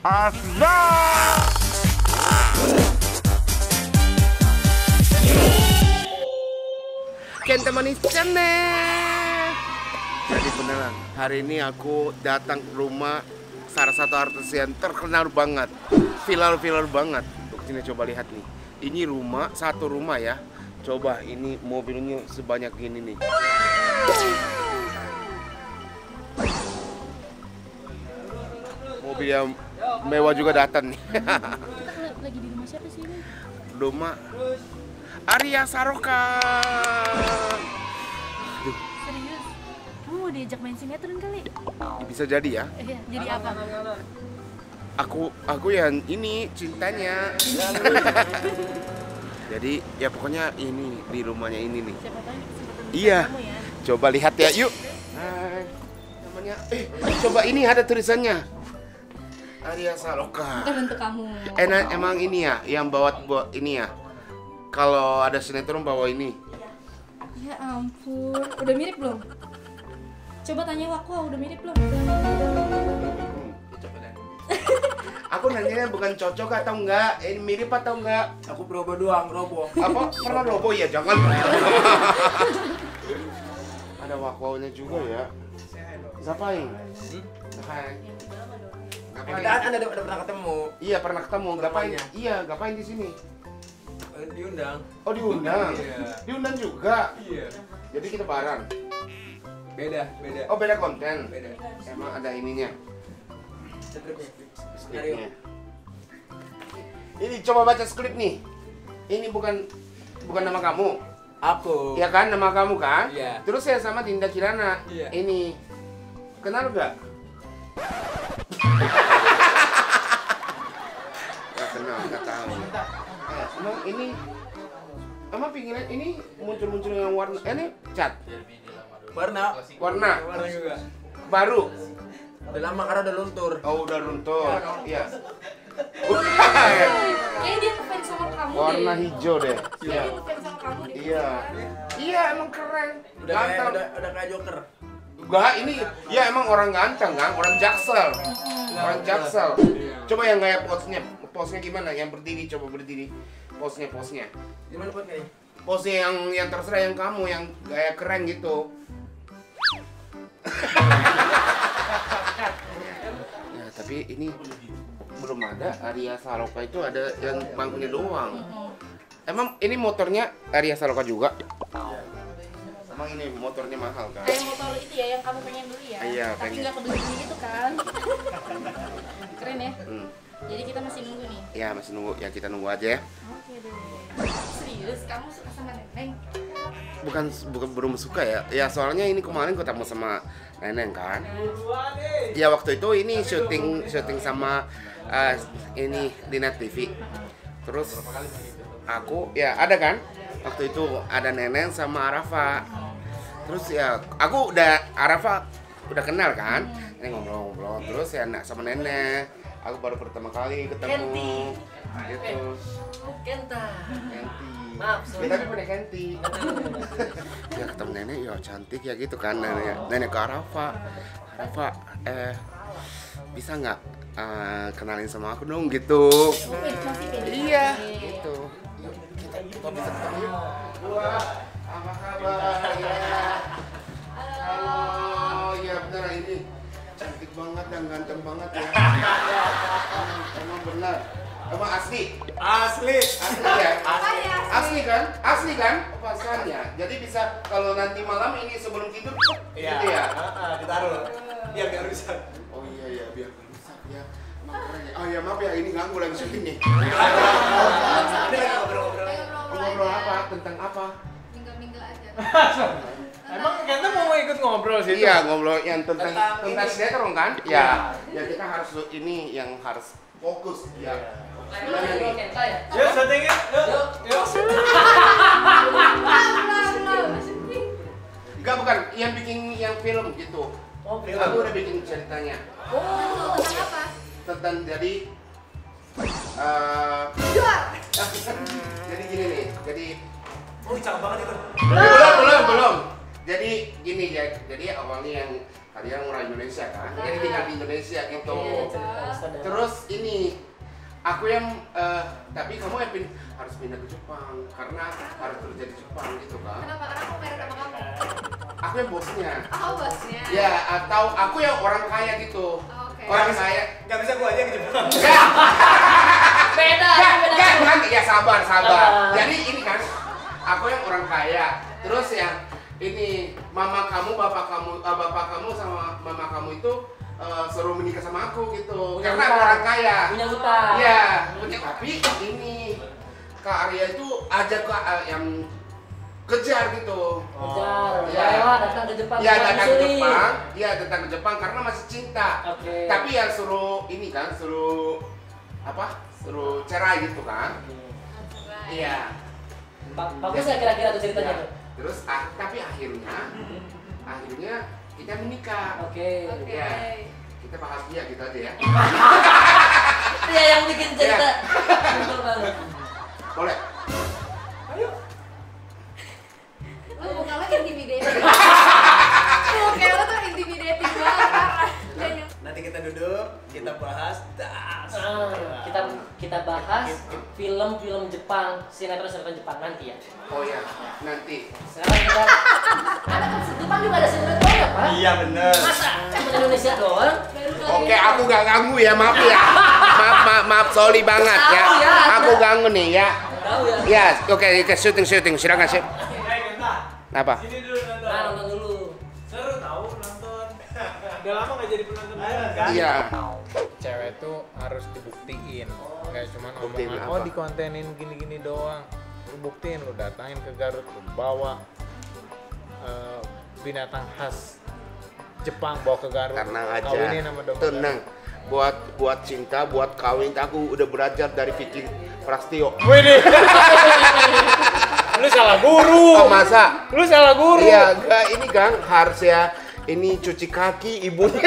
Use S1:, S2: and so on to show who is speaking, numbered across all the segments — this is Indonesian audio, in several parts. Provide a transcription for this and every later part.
S1: Asda. Kenta Manis Channel. Jadi beneran, hari ini aku datang ke rumah salah satu artis yang terkenal banget, viral banget. Sini coba lihat nih, ini rumah, satu rumah ya. Coba ini mobilnya sebanyak gini nih. Mobil yang mewah juga datang nih.
S2: Lagi di rumah siapa sih ini?
S1: Rumah Arya Saloka.
S2: Serius? Kamu mau diajak main sinetron kali?
S1: Bisa jadi ya.
S2: Iya, jadi apa?
S1: Aku yang ini cintanya. Jadi ya pokoknya ini di rumahnya ini nih.
S2: Siapa tahu ini kesempatan
S1: Iya.
S2: kamu ya.
S1: Coba lihat ya, yuk. Hai. Namanya coba ini ada tulisannya. Arya Saloka.
S2: Bukan untuk kamu.
S1: Emang ini ya yang bawa ini ya. Kalau ada sinetron bawa ini.
S2: Ya ampun, udah mirip belum? Coba tanya Wakwa, udah mirip belum?
S1: Aku nanyanya bukan cocok atau enggak, ini mirip atau enggak?
S3: Aku probo doang, robo.
S1: Apa? Pernah robo ya? Jangan. Ada wakwaunya juga ya. Ngapain? Ngapain?
S3: Anda udah pernah ketemu?
S1: Iya pernah ketemu. Ngapain?
S3: Rumahnya.
S1: Iya, ngapain di sini?
S3: Diundang.
S1: Oh diundang.
S3: Iya.
S1: Diundang juga.
S3: Iya.
S1: Jadi kita bareng.
S3: Beda.
S1: Oh beda konten.
S3: Beda.
S1: Emang ada ininya. Skripnya. Ini coba baca skrip nih. Ini bukan nama kamu.
S3: Aku.
S1: Iya kan, nama kamu kan?
S3: Iya.
S1: Terus saya sama Dinda Kirana.
S3: Iya.
S1: Ini kenal gak? Gak kenal, gak tahu. Emang ini pinggiran ini muncul yang warna ini cat
S3: Warna juga.
S1: baru.
S3: Udah lama karena udah luntur.
S1: Oh udah runtuh. Iya.
S2: Kayaknya dia ngefans sama kamu
S1: Warna
S2: deh.
S1: hijau deh.
S2: Kayaknya
S1: Iya.
S2: dia ngefans sama kamu deh.
S1: Iya. Iya emang keren.
S3: Udah kayak
S1: Ganteng.
S3: udah kayak Joker.
S1: Enggak, ini ya emang orang ganteng kan, orang Jaksel. Orang Jaksel. Coba yang kayak posnya gimana? Yang berdiri, coba berdiri. Posnya.
S3: Gimana buat kayaknya?
S1: Pose yang terserah yang kamu yang gaya keren gitu. Ya, tapi ini belum ada Arya Saloka itu ada yang bangkunya doang. Emang ini motornya Arya Saloka juga? Emang ini motornya mahal kan?
S2: Kayak motor itu ya yang kamu pengen dulu ya.
S1: Iya,
S2: Tapi
S1: pengen.
S2: nggak kebeli gitu kan. Keren ya.
S1: Hmm.
S2: Jadi kita masih nunggu nih.
S1: Ya masih nunggu, ya kita nunggu aja ya.
S2: Oke deh. Serius, kamu suka sama Neneng?
S1: Bukan belum suka ya. Ya soalnya ini kemarin ketemu sama Neneng kan. Ya waktu itu ini syuting sama ini di Net TV. Terus aku ya ada kan. Waktu itu ada Neneng sama Arafa. Terus ya aku Arafa udah kenal kan. Ini ngobrol-ngobrol terus ya sama Neneng. Aku baru pertama kali ketemu. Gitu.
S3: Kenta.
S1: Kenti.
S3: Maaf,
S1: Ya, tapi pada Kenti. Ya ketemu nenek ya cantik ya gitu kan nenek ke Arafa. Bisa nggak kenalin sama aku dong gitu.
S2: Masih pede.
S1: Iya gitu. Yuk, kita bisa ketemu. Wah, apa kabar ya? Halo, ya benar ini cantik banget dan ganteng banget ya. Emang benar. Emang asli.
S3: Asli
S1: Ya?
S3: Asli.
S1: Asli kan? Pasannya. Jadi bisa kalau nanti malam ini sebelum tidur gitu ya.
S3: Ditaruh. Biar bisa.
S1: Oh iya biar nggak rusak ya. Emang keren ya. Oh ya maaf ya ini ganggu lagi syuting nih.
S3: Ini lagi ngobrol-ngobrol.
S1: Ngobrol apa? Tentang apa?
S2: Minggu-minggu aja.
S4: Emang Kenta mau ikut ngobrol sih?
S1: Iya ngobrol yang tentang
S3: Tentang
S1: sinetron kan? Ya. Ya kita harus ini yang harus fokus ya.
S4: Yuk, syuting yuk. Yuk.
S1: Enggak bukan yang bikin yang film gitu.
S3: Oh, film.
S1: Aku udah bikin ceritanya.
S2: Oh, tentang apa?
S1: Tentang jadi jadi gini nih. Jadi
S3: Oh, cakep banget itu.
S1: belum. Jadi gini ya. Jadi awalnya yang kalian orang Indonesia kan, jadi tinggal di Indonesia gitu.
S4: Iya,
S1: Terus ini aku yang tapi kamu yang harus pindah ke Jepang karena harus kerja di Jepang gitu kan.
S2: Kenapa? Karena aku married sama kamu.
S1: Aku yang bosnya.
S2: Oh, bosnya.
S1: Ya, atau aku yang orang kaya gitu.
S2: Oke.
S1: Orang kaya.
S3: Gak bisa gua aja ke Jepang.
S1: Ya,
S2: Beda.
S1: ya sabar. Jadi ini kan, aku yang orang kaya. Terus yang ini mama kamu, bapak kamu sama mama kamu itu suruh menikah sama aku gitu.
S5: Punya
S1: Karena aku
S5: hutang.
S1: orang kaya.
S5: Punya hutang.
S1: Iya, tapi ini Kak Arya itu ajak yang kejar gitu.
S5: Kejar,
S1: Iya.
S5: rela datang ke Jepang.
S1: Iya, datang ke
S5: menyusui.
S1: Jepang. Iya, datang ke Jepang karena masih cinta.
S5: Oke.
S1: Tapi yang suruh ini kan, suruh apa? Suruh cerai gitu kan. Iya.
S5: Bagus ya kira-kira tuh ceritanya
S1: Ya.
S5: tuh.
S1: Terus tapi akhirnya kita menikah.
S5: Oke.
S1: Ya. Kita bahagia gitu aja ya.
S5: Iya yang bikin cerita. Betul banget.
S1: Boleh.
S2: Lu muka lo intimidating. Oke, lo tuh intimidating banget parah.
S3: Nanti kita duduk, kita bahas.
S5: Kita bahas film-film Jepang, sinetron Jepang nanti ya.
S1: Oh ya, nanti.
S5: Sekarang kita ada kan Jepang juga ada sinetron ya Pak?
S3: Iya bener.
S5: Masa cuma Indonesia doang?
S1: Oke, aku gak ganggu ya, maaf ya. Maaf, sorry banget ya.
S5: Tahu ya.
S1: Aku ganggu nih ya.
S5: Tahu ya?
S1: Ya, oke, syuting, silakan Chef.
S4: Kenta.
S1: Apa?
S4: Sini dulu nonton.
S5: Nah, nonton dulu.
S4: Seru tahu nonton. Udah lama gak jadi penonton film kan?
S1: Iya.
S6: Cewek tuh harus dibuktiin, nggak cuma
S1: Buktiin
S6: omongan,
S1: apa?
S6: oh dikontenin gini-gini doang. Lu buktiin, lu datangin ke Garut, lu bawa binatang khas Jepang bawa ke Garut,
S1: Tenang aja.
S6: kawinin sama domba
S1: Tenang. Buat cinta, buat kawin, aku udah belajar dari Vicky Prastio.
S6: Garut. Wih, lu salah guru.
S1: Oh, masa?
S6: Lu salah guru.
S1: Iya, enggak, ini Gang harus ya. Ini cuci kaki ibunya.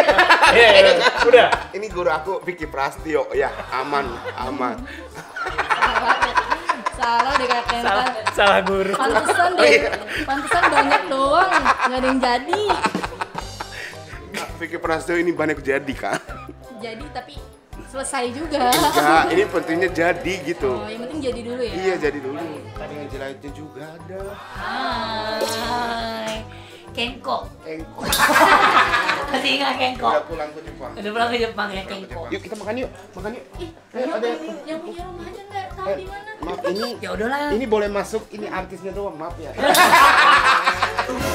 S6: Iya, udah.
S1: Ini guru aku Vicky Prastio. Ya, aman.
S2: Salah deh Kak Kenta.
S6: Salah guru.
S2: Pantesan
S1: Oh,
S2: deh.
S1: iya.
S2: Pantesan banyak doang, nggak ada yang jadi.
S1: Vicky Prastio ini banyak jadi, Kak.
S2: Jadi tapi selesai juga.
S1: Enggak, ini pentingnya jadi gitu.
S2: Oh, yang penting jadi dulu ya.
S1: Iya, jadi dulu. Tadi ngejelaitin juga ada.
S5: Hai. Kengko.
S1: Engkol.
S5: Masih ingat Kengko?
S1: Udah pulang ke Jepang.
S5: Udah pulang ke Jepang ya Kengko.
S1: Yuk kita makan yuk.
S2: Ih,
S1: Ayo, ada
S2: yang punya rumahnya nggak tahu di mana.
S1: Maaf ini
S5: Ya udahlah.
S1: ini boleh masuk, ini artisnya doang, maaf ya.
S3: Tunggu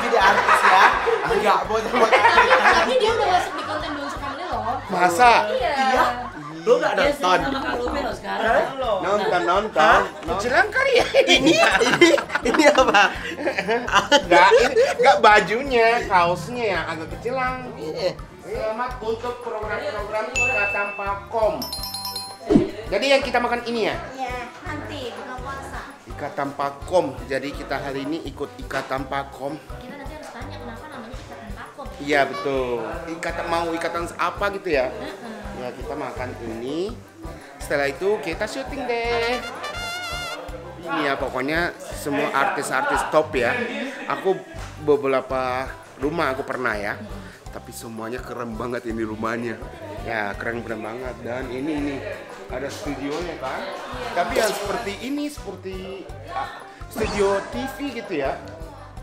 S3: jadi artis ya.
S1: Enggak boleh.
S2: Tapi dia udah masuk di konten Bonsu Family loh.
S1: Masa?
S2: Iya.
S3: Lu udah
S5: Dia
S3: nonton?
S5: sama Kak Ruben loh sekarang.
S1: Nonton. Kecilan kali ya.
S3: Ini apa?
S1: Enggak bajunya, kaosnya yang agak kecilan. Selamat untuk program-program Ikatan Pakom. Jadi yang kita makan ini ya?
S2: Iya, nanti buka puasa.
S1: Ikatan Pakom. Jadi kita hari ini ikut Ikatan Pakom.
S2: Kita nanti harus tanya kenapa namanya Ikatan Pakom.
S1: Iya betul. Ikatan apa gitu ya? Ya kita makan ini. Setelah itu kita syuting deh. Ini ya pokoknya semua artis-artis top ya. Aku beberapa rumah aku pernah ya. Tapi semuanya keren banget ini rumahnya. Ya keren banget dan ini ada studionya kan. Tapi yang seperti ini seperti studio TV gitu ya.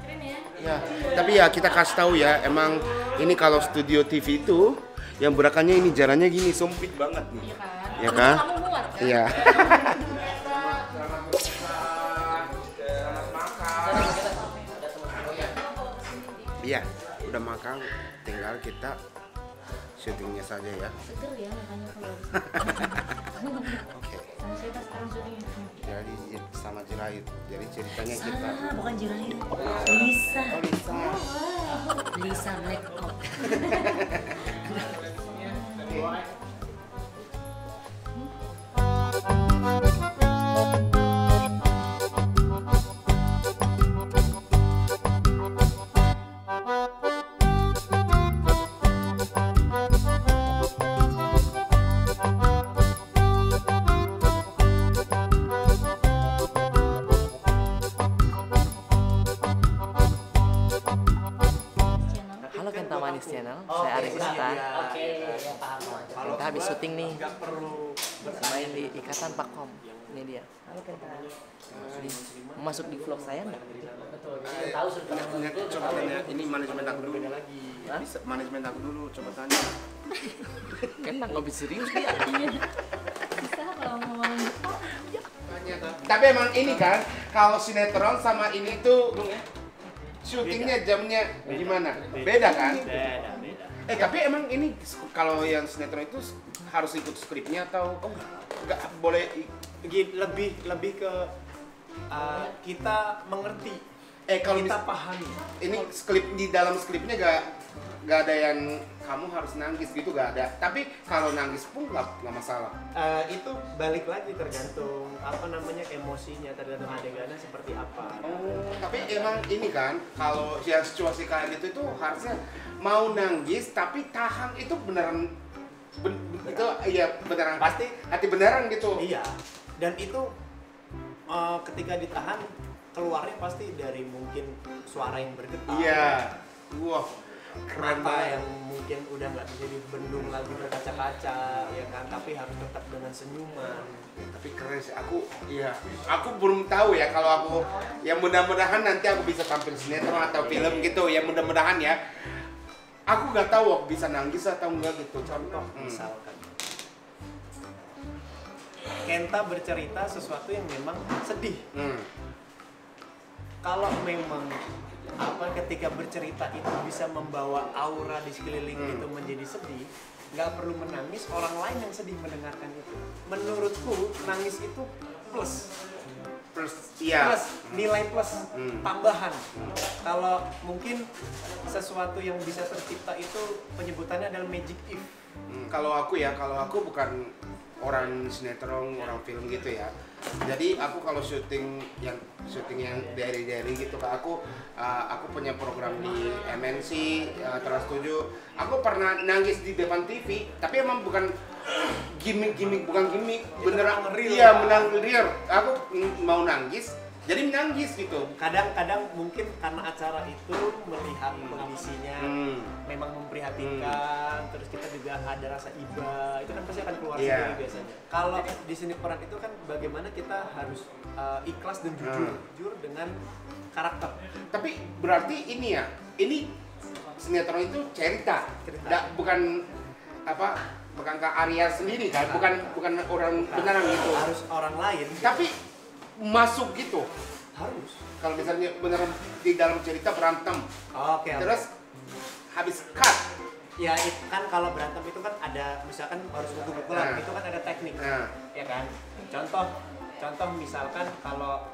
S2: Keren ya?
S1: Ya, tapi ya kita kasih tahu ya, emang ini kalau studio TV itu yang berakannya ini jalannya gini sempit banget nih.
S2: Iya kan?
S1: Ya kan?
S2: Kamu muat kan?
S1: Iya. Iya, udah makan, tinggal kita syutingnya saja ya.
S2: Seger ya makanya kalau
S1: Oke.
S2: sama saya sekarang syuting.
S1: Jadi sama Jirahit. Jadi ceritanya kita.
S5: Ah, bukan Jirahit. Lisa.
S1: Oh Lisa.
S5: Lisa Blackout.
S7: Manis Channel.
S3: Oh,
S7: Saya Arif
S3: oke,
S7: Ustaz.
S3: iya.
S5: Oke, ya paham.
S3: Kalau
S7: Kita habis
S3: gua
S7: syuting nih.
S3: nggak perlu
S7: Main di Ikatan Pakom. Ini dia. Halo Kenta. Mau masuk di vlog saya nggak?
S5: Betul. Tahu sudah
S1: Coba tanya, ini manajemen aku dulu.
S7: Hah?
S1: Bisa manajemen aku dulu, coba tanya.
S7: Kenta nggak bisa serius dia.
S2: Bisa kalau ngomongin Jepang.
S1: Tapi emang ini kan, kalau sinetron sama ini tuh syutingnya jamnya gimana? Beda kan?
S3: beda.
S1: Tapi emang ini kalau yang sinetron itu harus ikut skripnya atau enggak boleh
S3: Lebih ke kita mengerti,
S1: kalau
S3: kita pahami.
S1: ini skrip di dalam skripnya gak ada yang kamu harus nangis gitu, gak ada. Tapi kalau nangis pun nggak masalah.
S3: Itu balik lagi tergantung apa namanya emosinya, tergantung adegannya seperti apa.
S1: Tapi emang ini kan kalau yang situasi kayak gitu itu harusnya mau nangis tapi tahan itu beneran itu iya beneran
S3: Pasti.
S1: hati beneran gitu.
S3: Iya. Dan itu ketika ditahan keluarnya pasti dari mungkin suara yang bergetar.
S1: Iya. Wah, keren
S3: Mata
S1: banget.
S3: yang mungkin udah nggak bisa dibendung lagi berkaca-kaca, ya kan? Tapi harus tetap dengan senyuman.
S1: Tapi keren sih, aku belum tahu ya kalau aku, ya mudah-mudahan nanti aku bisa tampil sinetron atau film gitu, ya mudah-mudahan ya. Aku nggak tahu aku bisa nangis atau enggak gitu.
S3: Contoh misalkan, Kenta bercerita sesuatu yang memang sedih. Kalau memang ketika bercerita itu bisa membawa aura di sekeliling itu menjadi sedih, nggak perlu menangis, orang lain yang sedih mendengarkan itu. Menurutku nangis itu plus
S1: Iya.
S3: nilai plus tambahan. Kalau mungkin sesuatu yang bisa tercipta itu penyebutannya adalah magic if.
S1: Kalau aku bukan orang sinetron, orang film gitu ya. Jadi aku kalau syuting yang dari gitu, aku punya program di MNC Trans 7. Aku pernah nangis di depan TV, tapi emang bukan gimmick, beneran
S3: real.
S1: Iya, menang real. Aku mau nangis, jadi menangis gitu.
S3: Kadang-kadang mungkin karena acara itu melihat kondisinya memang memprihatinkan, terus kita juga ada rasa iba, itu kan pasti akan keluar sendiri biasanya. Kalau di sini peran itu kan bagaimana kita harus ikhlas dan jujur dengan karakter.
S1: Tapi berarti ini sinetron itu cerita. Bukan Kak Arya sendiri kan, bukan orang beneran gitu.
S3: Harus orang lain.
S1: Tapi masuk gitu.
S3: Harus.
S1: Kalau misalnya beneran di dalam cerita berantem,
S3: Oke.
S1: terus habis cut.
S3: Ya kan kalau berantem itu kan ada misalkan harus pukul-pukulan, itu kan ada teknik. Ya kan? Contoh misalkan kalau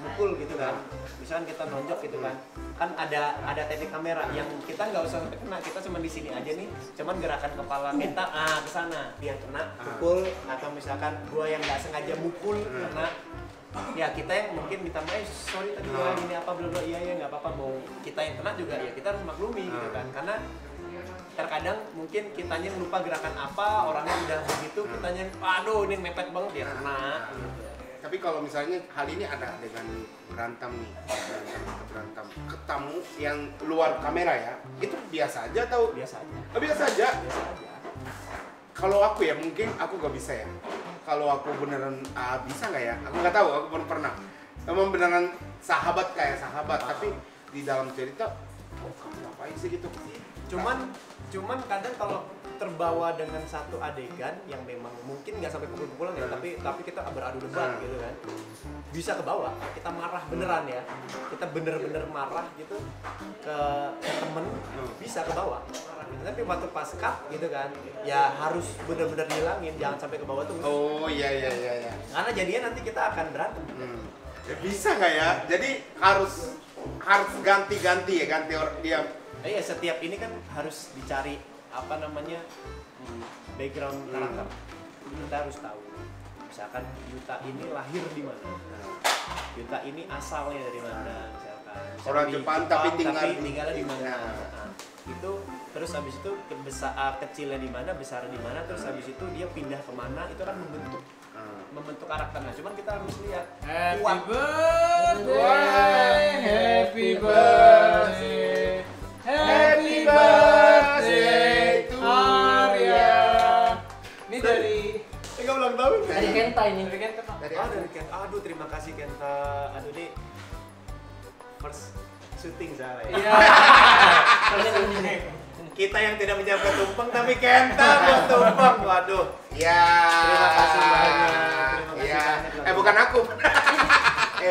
S3: mukul gitu kan. Misalkan kita nonjok gitu kan. Kan ada teknik kamera yang kita nggak usah sampai kena, kita cuma di sini aja nih, cuman gerakan kepala kita ke sana, dia kena pukul, atau misalkan gua yang nggak sengaja mukul kena, ya kita yang mungkin minta maaf, sorry tadi gua gini apa belum, iya nggak apa-apa, mau kita yang kena juga ya kita harus maklumi gitu kan, karena terkadang mungkin kitanya lupa gerakan apa, orangnya udah begitu, kitanya aduh ini mepet banget, ya kena gitu.
S1: Tapi kalau misalnya hal ini ada dengan berantem ketemu yang luar kamera ya, itu biasa aja atau?
S3: Biasa aja.
S1: Biasa aja. Kalau aku ya mungkin aku gak bisa ya. Kalau aku beneran bisa nggak ya? Aku nggak tahu. Aku belum pernah. Emang beneran sahabat kayak sahabat, tapi di dalam cerita, kamu ngapain sih gitu?
S3: Cuman kadang kalau terbawa dengan satu adegan yang memang mungkin nggak sampai pukul-pukulan ya, tapi kita beradu debat gitu kan, bisa ke bawah, kita marah beneran ya, kita bener-bener marah gitu ke temen, bisa ke bawah. Tapi waktu pas cut gitu kan, ya harus bener-bener hilangin, jangan sampai ke bawah tuh.
S1: Oh iya.
S3: Karena jadinya nanti kita akan berantem.
S1: Ya, bisa nggak ya? Jadi harus ganti-ganti ya, ganti orang dia.
S3: Iya, setiap ini kan harus dicari background karakter. Kita harus tahu. Misalkan Yuta ini lahir di mana? Yuta ini asalnya dari mana? Misalkan
S1: Orang Jepang tapi
S3: tinggalnya di mana? Itu terus habis itu kecilnya di mana, besarnya di mana, terus habis itu dia pindah kemana, itu kan membentuk karakter. Nah, cuman kita harus lihat
S4: Happy birthday,
S3: si Kenta, aduh nih first syuting salah ya.
S4: Iya.
S3: Kita yang tidak menyiapkan tumpeng tapi Kenta buat tumpeng, waduh.
S1: Ya.
S3: Terima kasih banyak. Terima kasih
S1: Ya.
S3: banyak.
S1: Bukan aku.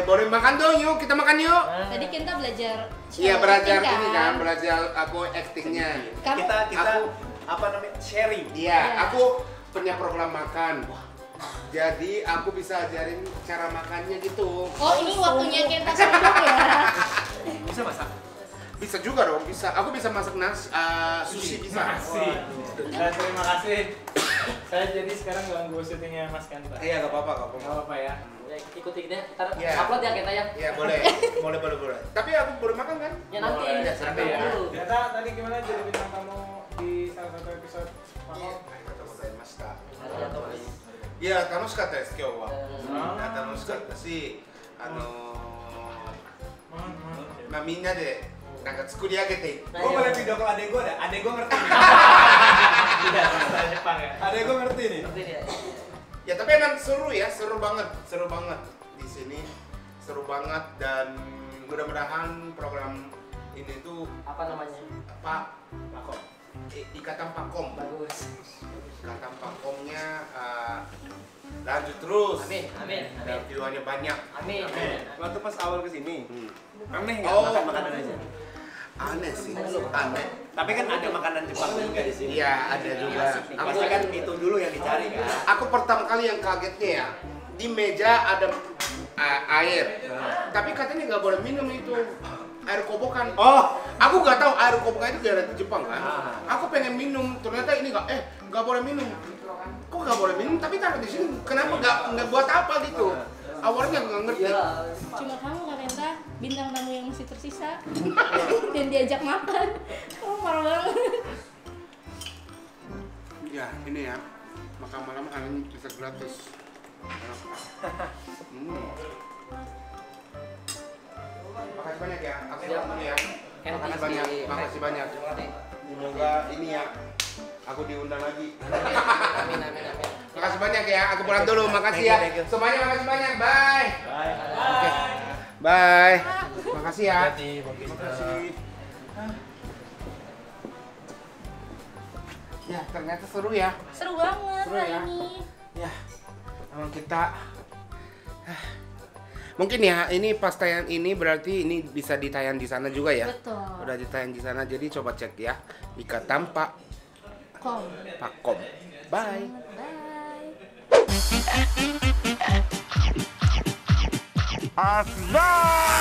S1: Boleh makan dong, yuk kita makan yuk.
S2: Tadi kita belajar
S1: Iya belajar
S2: acting,
S1: ini kan, belajar aku actingnya.
S2: Kamu
S3: Kita
S1: Aku-
S3: apa namanya? Sharing.
S1: Iya,
S2: Iya.
S1: aku punya program makan. Jadi aku bisa ajarin cara makannya gitu.
S2: Oh, ini waktunya kita sombong ya.
S3: Bisa masak?
S1: Bisa juga dong, bisa. Aku bisa masak sushi bisa.
S4: Makasih. Dan terima kasih. Saya jadi sekarang ganggu syutingnya Mas Kanta.
S1: Iya, gak apa-apa, gak
S4: Gak
S1: apa-apa.
S4: apa-apa ya.
S5: Ya, ikuti deh. Ntar
S1: Iya.
S5: upload ya kita ya.
S1: Iya, boleh. boleh. Tapi aku boleh makan kan?
S5: Ya nanti.
S4: Boleh,
S1: Ya,
S4: nanti ya.
S5: dulu.
S4: Ternyata tadi gimana jadi bintang tamu di salah satu episode Pakok?
S1: いや楽しかったです今日は。
S4: あー
S1: 楽しかったし、まあみんなでなんか作り上げていく。
S3: Gue boleh video call adek gue dah, adek gue ngerti nih.
S4: Tidak, bahasa Jepang ya.
S3: Adek gue ngerti nih.
S5: Ngerti dia.
S1: Ya tapi emang seru ya, seru banget di sini, seru banget dan mudah-mudahan program ini tuh
S5: Apa namanya?
S1: Pakom, Ikatan Pakom,
S5: Bagus.
S1: Ikatan Pakomnya lanjut terus.
S5: Amin, amin,
S1: Dan
S5: amin.
S1: viewannya banyak.
S5: Amin.
S3: Waktu pas awal kesini, aneh nggak
S1: Oh.
S3: makan makanan aja?
S1: Aneh sih, aneh.
S3: Tapi kan ada makanan Jepang juga di sini.
S1: Iya ada juga.
S3: Pasti kan itu dulu yang dicari kan.
S1: Aku pertama kali yang kagetnya ya, di meja ada air, tapi katanya nggak boleh minum itu air kobokan.
S3: Oh,
S1: Aku nggak tahu air kobokan itu dari Jepang kan.
S3: Ah.
S1: Aku pengen minum, ternyata ini nggak boleh minum. Kok nggak boleh minum? Tapi taruh di sini, kenapa nggak buat apa gitu? Awalnya nggak ngerti.
S5: Iya.
S2: Cuma kamu Karenta bintang tamu yang masih tersisa dan diajak makan. Kamu parah banget.
S1: Ya ini ya, makan malam kalian bisa gratis. Makasih banyak ya, aku pulang ya. Makasih banyak, makasih banyak. Semoga ini ya, aku diundang lagi.
S5: Amin, amin, amin.
S1: Makasih banyak ya, aku pulang dulu. Makasih ya.
S3: Thank you.
S1: Semuanya makasih banyak. Bye.
S3: bye.
S1: Oke. Bye. Makasih ya.
S3: Makasih.
S1: Ya, ternyata seru ya.
S2: Seru banget
S1: Seru
S2: hari
S1: ya.
S2: ini.
S1: Ya, emang kita mungkin ya ini pas tayang ini berarti ini bisa ditayang di sana juga ya.
S2: Betul.
S1: Udah ditayang di sana, jadi coba cek ya. Ikatan
S2: Kom.
S1: Pakom. Bye.
S2: Bye.